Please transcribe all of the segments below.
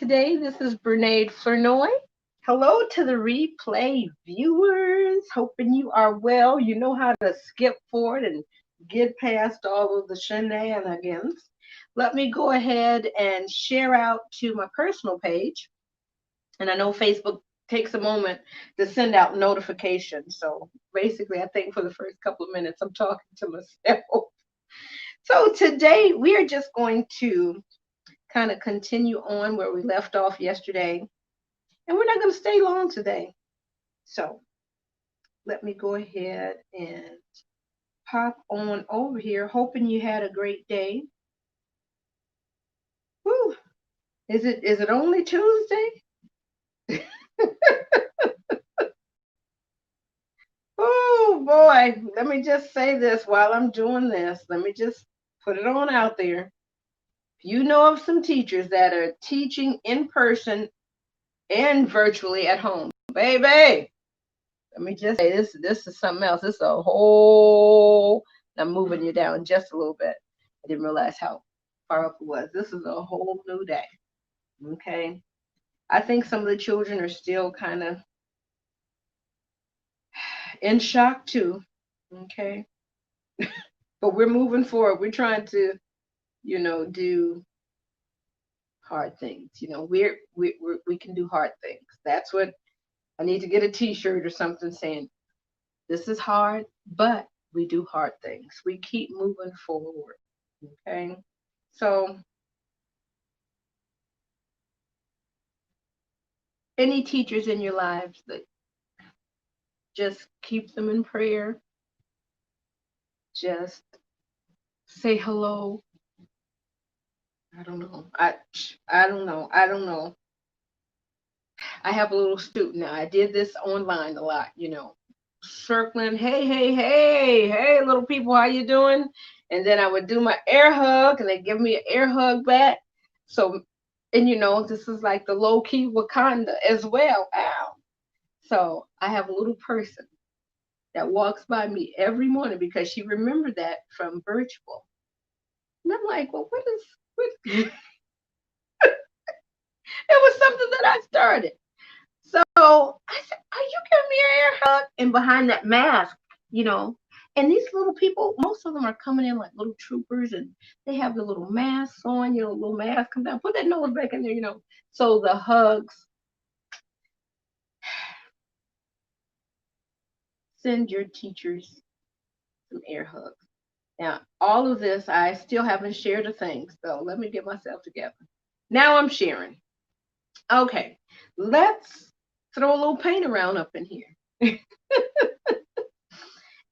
today. This is Brene Flournoy. Hello to the replay viewers. Hoping you are well. You know how to skip forward and get past all of the shenanigans. Let me go ahead and share out to my personal page. And I know Facebook takes a moment to send out notifications. So basically, I think for the first couple of minutes, I'm talking to myself. So today we are just going to kind of continue on where we left off yesterday. And we're not going to stay long today. So let me go ahead and pop on over here, hoping you had a great day. Whew. Is it only Tuesday? Oh boy, let me just say this while I'm doing this. Let me just put it on out there. If you know of some teachers that are teaching in person and virtually at home, baby, let me just say this is something else. This is a whole, I'm moving you down just a little bit. I didn't realize how far up it was. This is a whole new day. Okay. I think some of the children are still kind of in shock too. Okay. But we're moving forward. We're trying to, do hard things. We can do hard things. That's what I need to get a t-shirt or something saying this is hard, but we do hard things. We keep moving forward. Okay. So any teachers in your lives, that just keep them in prayer. Just say hello. I don't know. I don't know. I don't know. I have a little student now. I did this online a lot, circling, hey, little people, how you doing? And then I would do my air hug, and they give me an air hug back. So, and this is like the low key Wakanda as well. Ow. So I have a little person that walks by me every morning because she remembered that from virtual. And I'm like, well, what? It was something that I started. So I said, are you giving me an air hug? And behind that mask, and these little people, most of them are coming in like little troopers, and they have the little masks on, little mask come down, put that nose back in there, So the hugs, send your teachers some air hugs. Now, all of this, I still haven't shared a thing, so let me get myself together. Now I'm sharing. Okay, let's throw a little paint around up in here.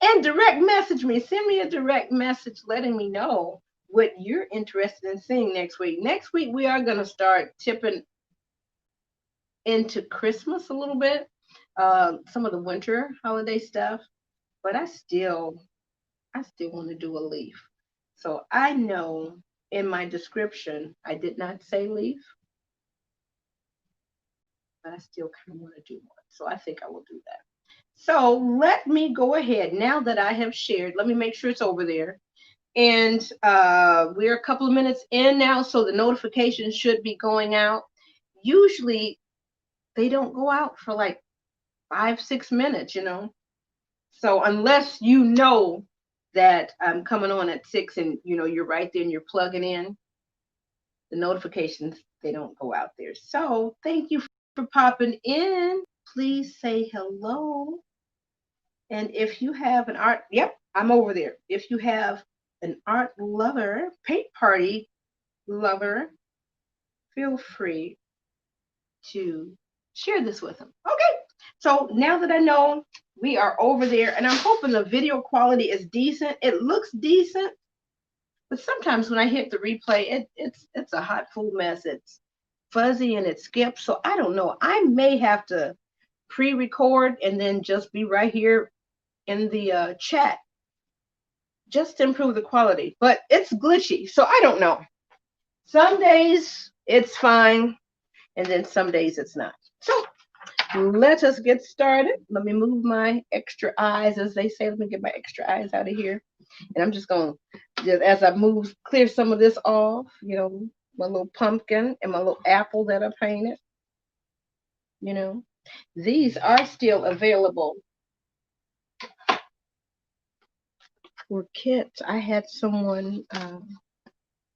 And direct message me. Send me a direct message letting me know what you're interested in seeing next week. Next week, we are going to start tipping into Christmas a little bit, some of the winter holiday stuff, but I still want to do a leaf. So I know in my description, I did not say leaf, but I still kind of want to do one. So I think I will do that. So let me go ahead. Now that I have shared, let me make sure it's over there. And we're a couple of minutes in now, so the notifications should be going out. Usually they don't go out for like 5-6 minutes, So unless you know that I'm coming on at 6 and you're right there and you're plugging in, the notifications, they don't go out there. So thank you for popping in. Please say hello. And if you have an art, yep, I'm over there. If you have an art lover, paint party lover, feel free to share this with them. Okay, so now that I know we are over there, and I'm hoping the video quality is decent. It looks decent, but sometimes when I hit the replay, it's a hot full mess. It's fuzzy and it skips, so I don't know. I may have to pre-record and then just be right here in the chat just to improve the quality, but it's glitchy, so I don't know. Some days it's fine, and then some days it's not. So let us get started. Let me move my extra eyes, as they say. Let me get my extra eyes out of here. And I'm just going to, as I move, clear some of this off, my little pumpkin and my little apple that I painted. You know, these are still available for kits. I had someone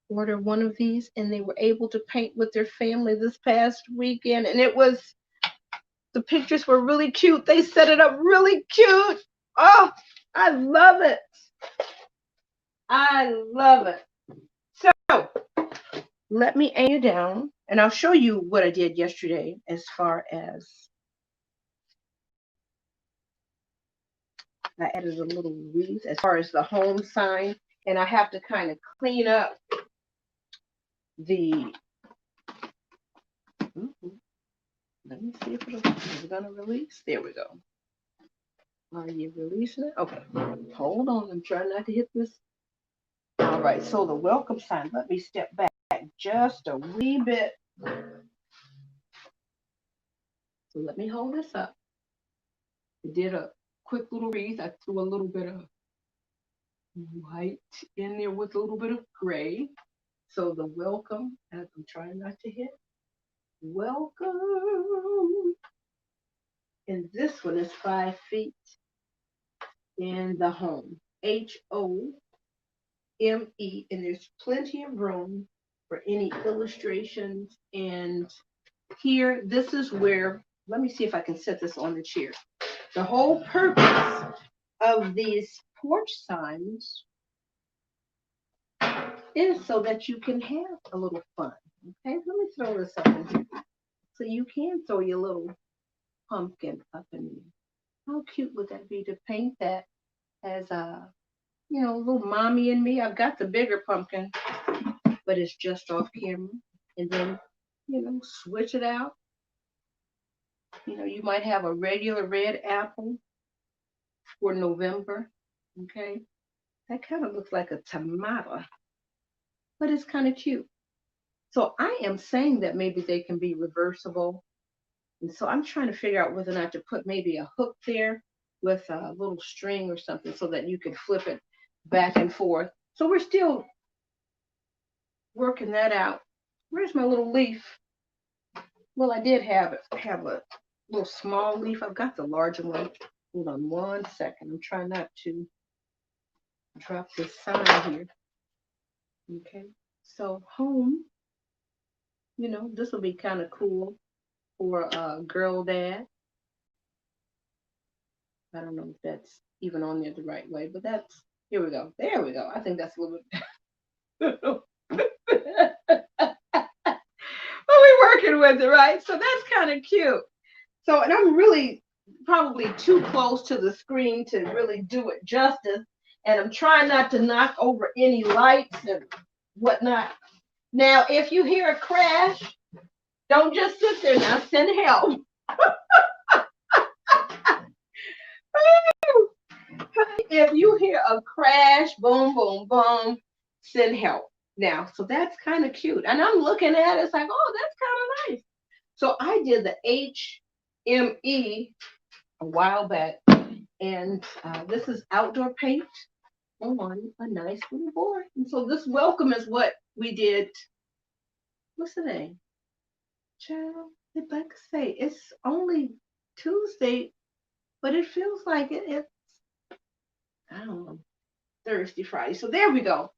order one of these, and they were able to paint with their family this past weekend, and the pictures were really cute. They set it up really cute. Oh, I love it. I love it. So let me aim you down, and I'll show you what I did yesterday as far as I added a little wreath as far as the home sign, and I have to kind of clean up the. Let me see if it's going to release. There we go. Are you releasing it? Okay. Hold on. I'm trying not to hit this. All right. So the welcome sign. Let me step back just a wee bit. So let me hold this up. I did a quick little wreath. I threw a little bit of white in there with a little bit of gray. So the welcome, as I'm trying not to hit. Welcome. And this one is 5 feet. And the home. HOME. And there's plenty of room for any illustrations. And here, this is where, let me see if I can set this on the chair. The whole purpose of these porch signs is so that you can have a little fun. Okay, let me throw this up in here. So you can throw your little pumpkin up in there. How cute would that be to paint that as a, little mommy and me? I've got the bigger pumpkin, but it's just off camera. And then, switch it out. You might have a regular red apple for November. Okay. That kind of looks like a tomato, but it's kind of cute. So I am saying that maybe they can be reversible. And so I'm trying to figure out whether or not to put maybe a hook there with a little string or something so that you can flip it back and forth. So we're still working that out. Where's my little leaf? Well, I did have a little small leaf. I've got the larger one. Hold on one second. I'm trying not to drop this sign here. Okay. So home, this will be kind of cool for a girl dad. I don't know if that's even on there the right way, but here we go. There we go. I think that's a little bit. Well, we're working with it, right? So that's kind of cute. So, and I'm really probably too close to the screen to really do it justice. And I'm trying not to knock over any lights and whatnot. Now, if you hear a crash, don't just sit there now, send help. If you hear a crash, boom, boom, boom, send help. Now, so that's kind of cute. And I'm looking at it, it's like, oh, that's kind of nice. So I did the HME a while back. And this is outdoor paint on a nice little board. And so this welcome is what we did. What's the name? Child, like I say, it's only Tuesday, but it feels like it's, I don't know, Thursday, Friday. So there we go.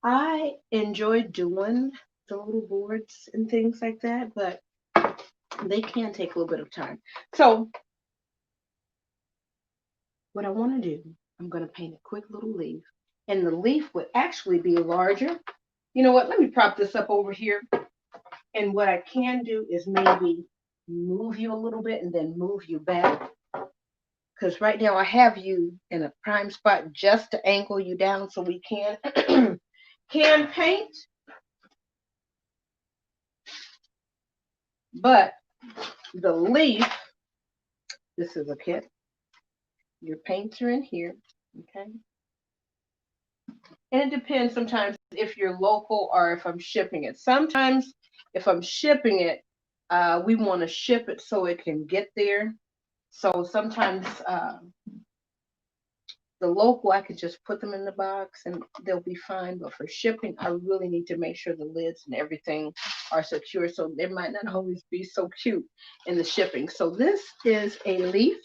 I enjoy doing the little boards and things like that, but they can take a little bit of time. So what I want to do, I'm going to paint a quick little leaf. And the leaf would actually be larger. You know what? Let me prop this up over here. And what I can do is maybe move you a little bit and then move you back. Because right now I have you in a prime spot just to angle you down so we can paint. But the leaf, this is a kit. Your paints are in here, okay? And it depends sometimes if you're local or if I'm shipping it. Sometimes if I'm shipping it, we want to ship it so it can get there. So sometimes The local, I could just put them in the box and they'll be fine. But for shipping, I really need to make sure the lids and everything are secure. So they might not always be so cute in the shipping. So this is a leaf.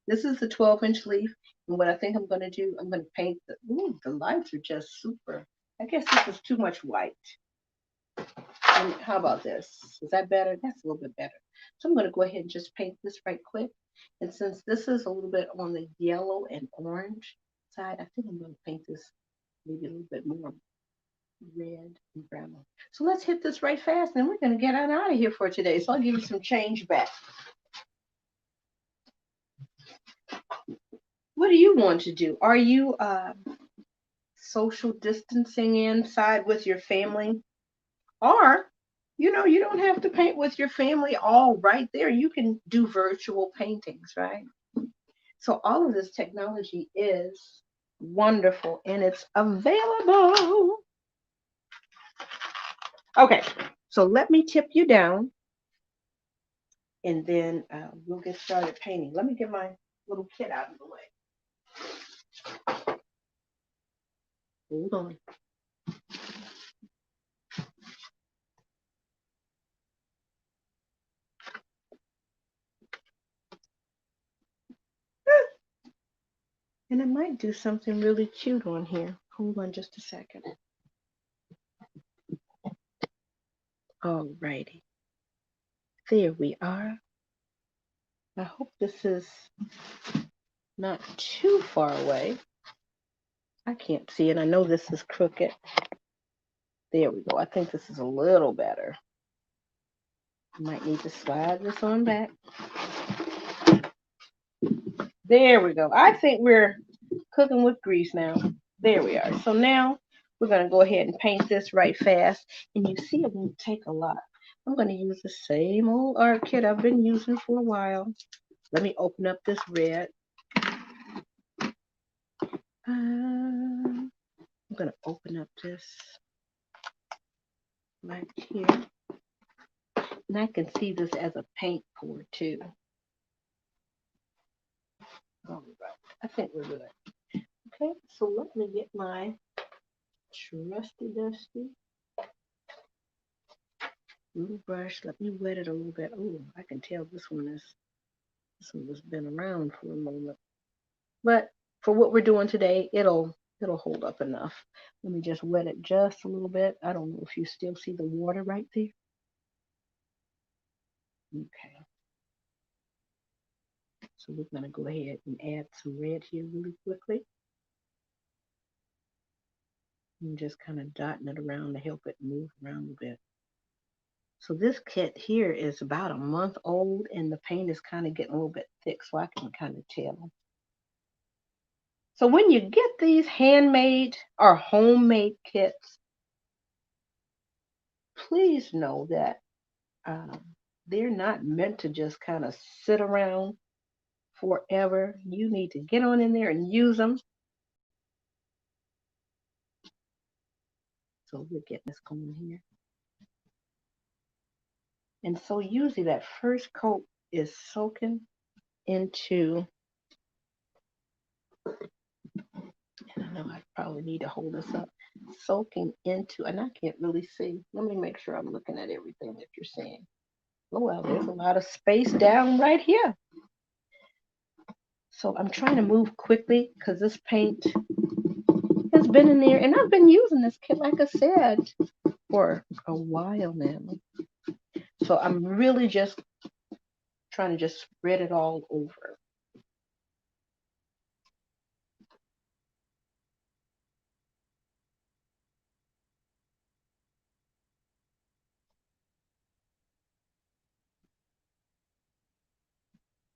This is the 12-inch leaf. And what I think I'm going to do, I'm going to paint the, ooh, the lights are just super. I guess this is too much white. And how about this? Is that better? That's a little bit better. So I'm going to go ahead and just paint this right quick. And since this is a little bit on the yellow and orange side, I think I'm going to paint this maybe a little bit more red and brown. So let's hit this right fast and we're going to get on out of here for today. So I'll give you some change back. What do you want to do? Are you social distancing inside with your family? Or, you know, you don't have to paint with your family all right there. You can do virtual paintings, right? So all of this technology is wonderful and it's available. Okay, so let me tip you down and then we'll get started painting. Let me get my little kit out of the way. Hold on. And I might do something really cute on here. Hold on just a second. Alrighty. There we are. I hope this is not too far away. I can't see it. I know this is crooked. There we go. I think this is a little better. Might need to slide this on back. There we go. I think we're cooking with grease now. There we are. So now we're going to go ahead and paint this right fast. And you see it won't take a lot. I'm going to use the same old art kit I've been using for a while. Let me open up this red. I'm going to open up this right here. And I can see this as a paint pour too. All right. I think we're good. Okay, so let me get my trusty dusty little brush. Let me wet it a little bit. Oh, I can tell this one has been around for a moment. But for what we're doing today, it'll hold up enough. Let me just wet it just a little bit. I don't know if you still see the water right there. Okay. So we're gonna go ahead and add some red here really quickly. And just kind of dotting it around to help it move around a bit. So this kit here is about a month old and the paint is kind of getting a little bit thick, so I can kind of tell. So when you get these handmade or homemade kits, please know that they're not meant to just kind of sit around forever. You need to get on in there and use them. So we're getting this going here. And so usually that first coat is soaking into, and I know I probably need to hold this up, soaking into, and I can't really see. Let me make sure I'm looking at everything that you're seeing. Oh, well, there's a lot of space down right here. So I'm trying to move quickly because this paint has been in there, and I've been using this kit, like I said, for a while now. So I'm really just trying to just spread it all over.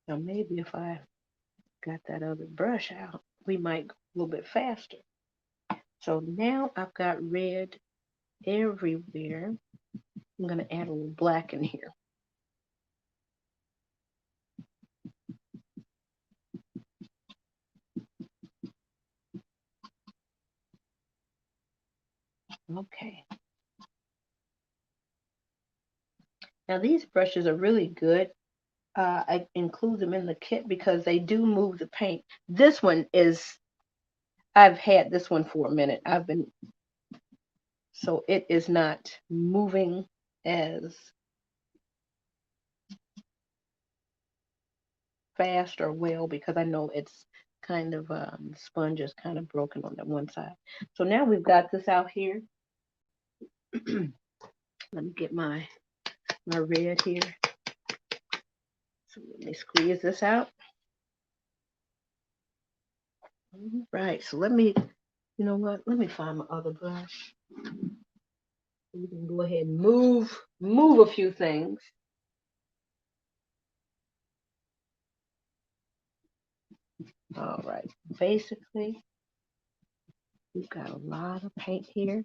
Now maybe if I got that other brush out, we might go a little bit faster. So now I've got red everywhere. I'm going to add a little black in here. Okay. Now these brushes are really good I include them in the kit because they do move the paint. This one is, I've had this one for a minute. So it is not moving as fast or well because I know it's kind of, the sponge is kind of broken on that one side. So now we've got this out here. Let me get my red here. So let me squeeze this out. All right, so let me, you know what? Let me find my other brush. You can go ahead and move a few things. All right, basically, we've got a lot of paint here,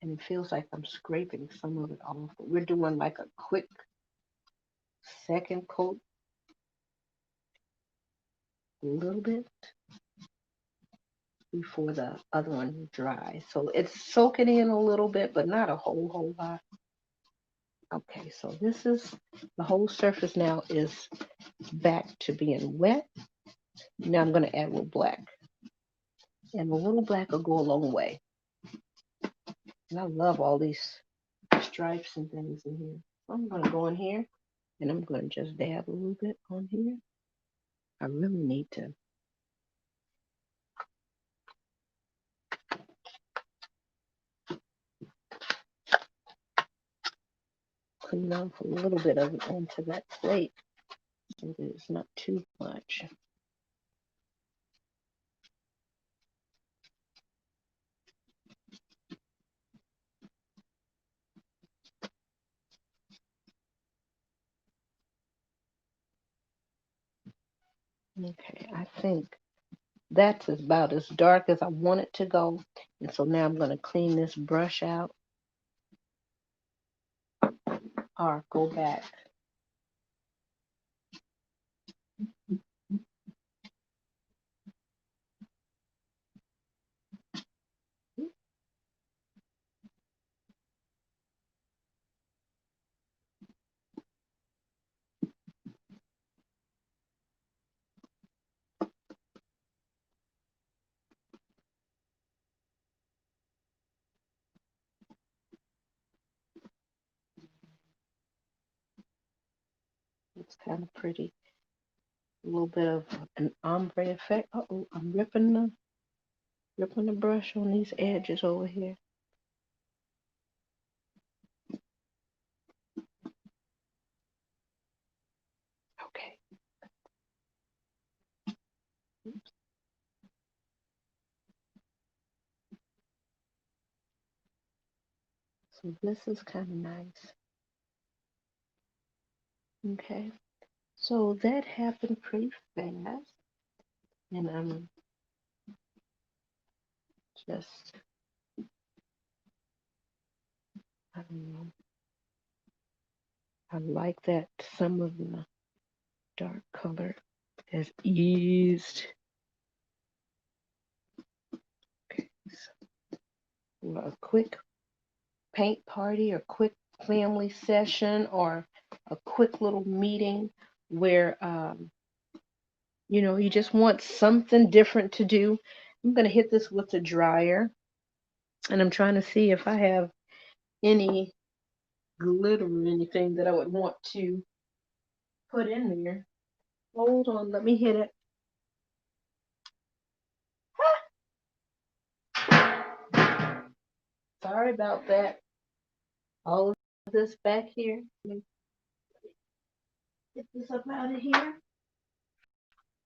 and it feels like I'm scraping some of it off. But we're doing like a quick second coat, a little bit before the other one dries. So it's soaking in a little bit, but not a whole lot. Okay, so this is the whole surface now is back to being wet. Now I'm going to add a little black. And a little black will go a long way. And I love all these stripes and things in here. So I'm going to go in here and I'm going to just dab a little bit on here. I really need to clean off a little bit of it onto that plate so that it's not too much. Okay, I think that's about as dark as I want it to go. And so now I'm going to clean this brush out or go back. It's kind of pretty. A little bit of an ombre effect. Uh-oh, I'm ripping the brush on these edges over here. Okay. So this is kind of nice. Okay. So that happened pretty fast. And I'm just, I don't know. I like that some of the dark color has eased. Okay. So a quick paint party or quick family session or a quick little meeting where you just want something different to do. I'm going to hit this with a dryer and I'm trying to see if I have any glitter or anything that I would want to put in there. Hold on, let me hit it. Sorry about that. All of this back here. Let me get this up out of here.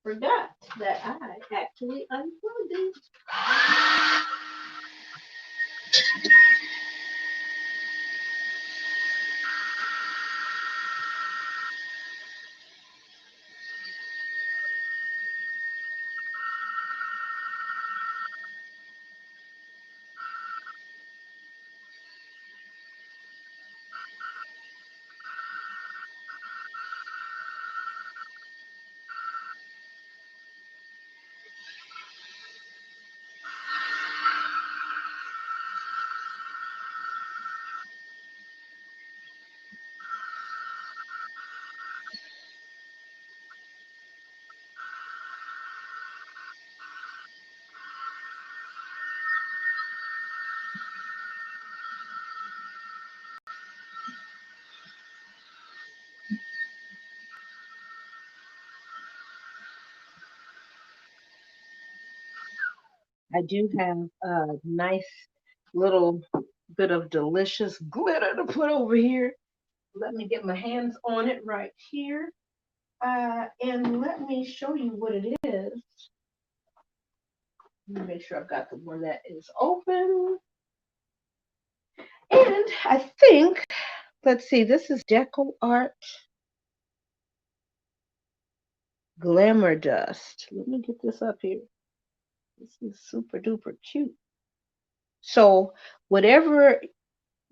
Forgot that I actually unplugged it. I do have a nice little bit of delicious glitter to put over here. Let me get my hands on it right here. And let me show you what it is. Let me make sure I've got the one that is open. And I think, let's see, this is Deco Art Glamour Dust. Let me get this up here. This is super duper cute. So whatever,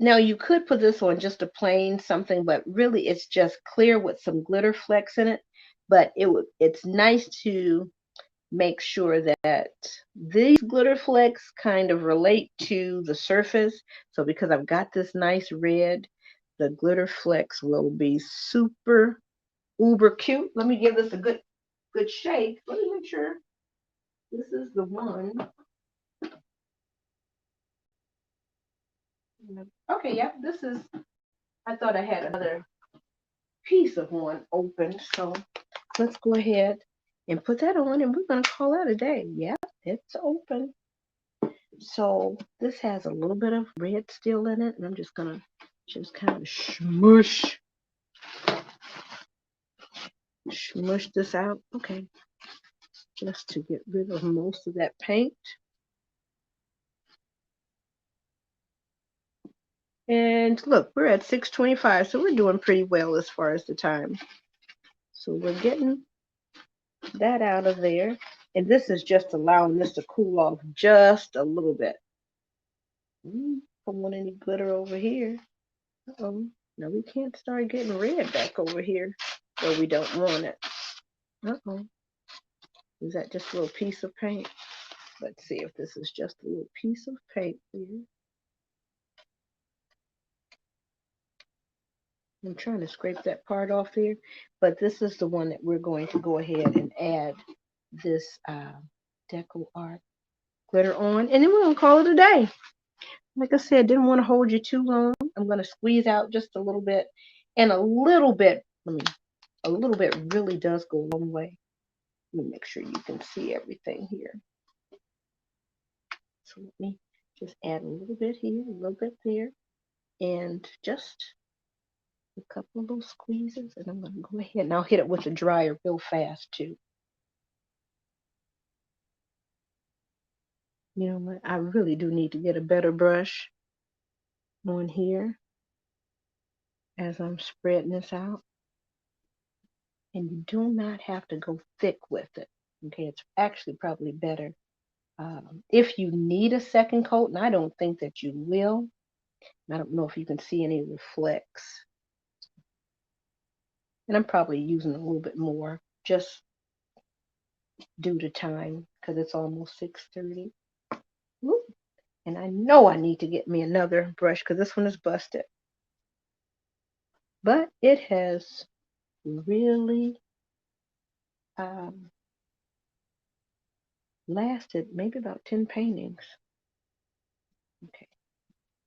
now you could put this on just a plain something, but really it's just clear with some glitter flecks in it. But it's nice to make sure that these glitter flecks kind of relate to the surface. So because I've got this nice red, the glitter flecks will be super uber cute. Let me give this a good shake. Let me make sure this is the one. Okay, yep, this is, I thought I had another piece of one open. So let's go ahead and put that on and we're going to call that a day. Yep, it's open. So this has a little bit of red still in it, and I'm just gonna just kind of smush this out. Okay, just to get rid of most of that paint. And look, we're at 6:25, so we're doing pretty well as far as the time. So we're getting that out of there. And this is just allowing this to cool off just a little bit. Don't want any glitter over here. Uh-oh. No, we can't start getting red back over here where we don't want it. Uh-oh. Is that just a little piece of paint? Let's see if this is just a little piece of paint here. I'm trying to scrape that part off here, but this is the one that we're going to go ahead and add this Deco Art glitter on, and then we're going to call it a day. Like I said, didn't want to hold you too long. I'm going to squeeze out just a little bit, and a little bit really does go a long way. Let me make sure you can see everything here. So let me just add a little bit here, a little bit there, and just a couple of those squeezes. And I'm going to go ahead and I'll hit it with the dryer real fast too. You know what? I really do need to get a better brush on here as I'm spreading this out. And you do not have to go thick with it. Okay, it's actually probably better if you need a second coat, and I don't think that you will. I don't know if you can see any of the flecks. And I'm probably using a little bit more just due to time because it's almost 6:30. And I know I need to get me another brush because this one is busted. But it has really lasted maybe about 10 paintings. Okay.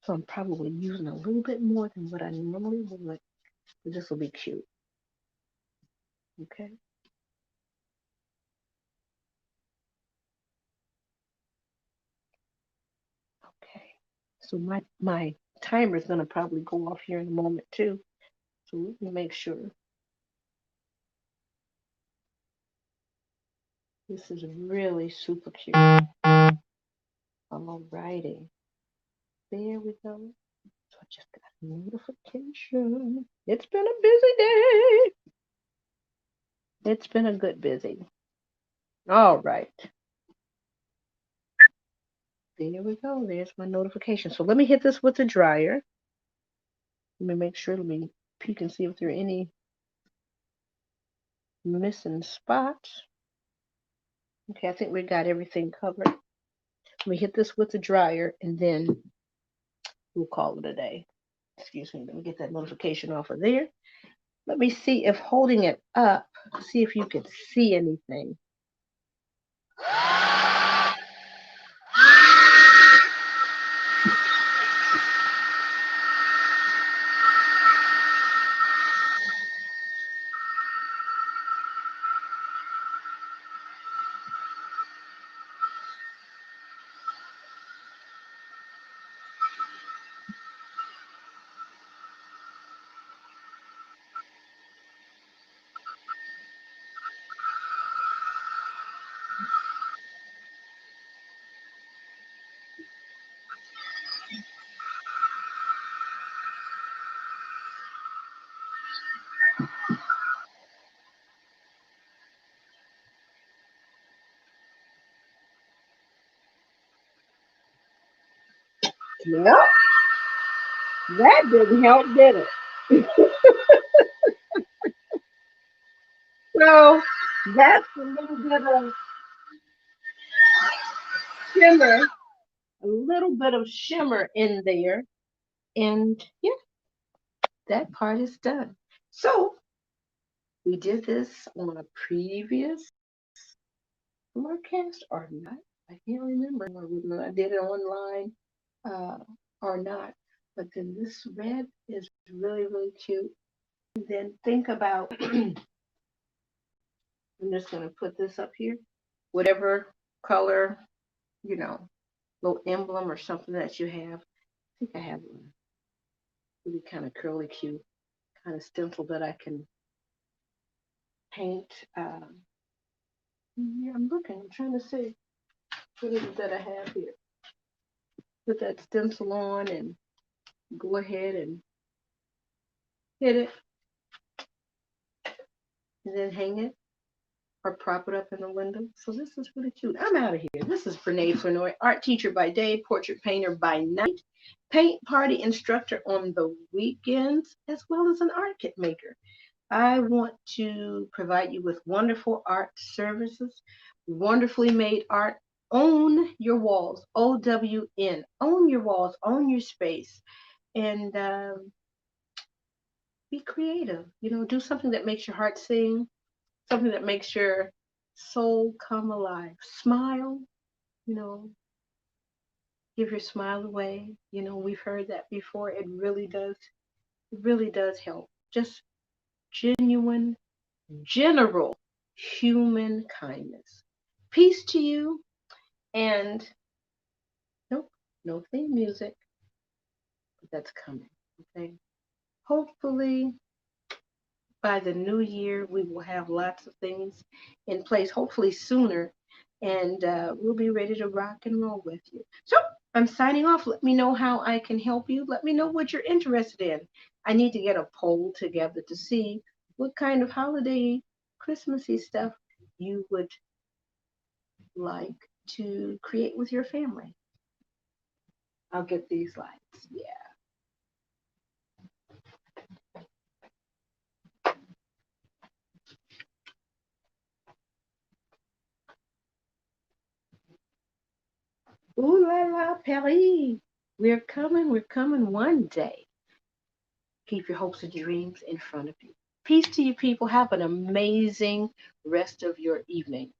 So I'm probably using a little bit more than what I normally would. But this will be cute. Okay. Okay. So my timer is going to probably go off here in a moment too. So let me make sure. This is really super cute. Alrighty. There we go. So I just got a notification. It's been a busy day. It's been a good busy. All right. There we go. There's my notification. So let me hit this with the dryer. Let me make sure. Let me peek and see if there are any missing spots. Okay, I think we got everything covered. Let me hit this with the dryer and then we'll call it a day. Excuse me. Let me get that notification off of there. Let me see if holding it up, see if you can see anything. Well, that didn't help, did it? So that's a little bit of shimmer, a little bit of shimmer in there. And yeah, that part is done. So we did this on a previous broadcast or not. I can't remember whether I did it online uh, or not. But then this red is really, really cute. And then think about, I'm just going to put this up here, whatever color, you know, little emblem or something that you have. I think I have one really kind of curly, cute, kind of stencil that I can paint. Yeah, I'm looking, I'm trying to see what is it that I have here. Put that stencil on and go ahead and hit it and then hang it or prop it up in the window. So this is really cute. I'm out of here. This is Brene Flanoy, art teacher by day, portrait painter by night, paint party instructor on the weekends, as well as an art kit maker. I want to provide you with wonderful art services, wonderfully made art. Own your walls, OWN. Own your walls, own your space, and be creative. You know, do something that makes your heart sing, something that makes your soul come alive. Smile, you know, give your smile away. You know, we've heard that before. It really does help. Just genuine, general human kindness. Peace to you, and nope, no theme music, but that's coming. Okay. Hopefully, by the new year, we will have lots of things in place, hopefully sooner, and we'll be ready to rock and roll with you. So I'm signing off. Let me know how I can help you. Let me know what you're interested in. I need to get a poll together to see what kind of holiday, Christmassy stuff you would like to create with your family. I'll get these lights. Yeah. Ooh la la, Paris. We're coming one day. Keep your hopes and dreams in front of you. Peace to you, people. Have an amazing rest of your evening.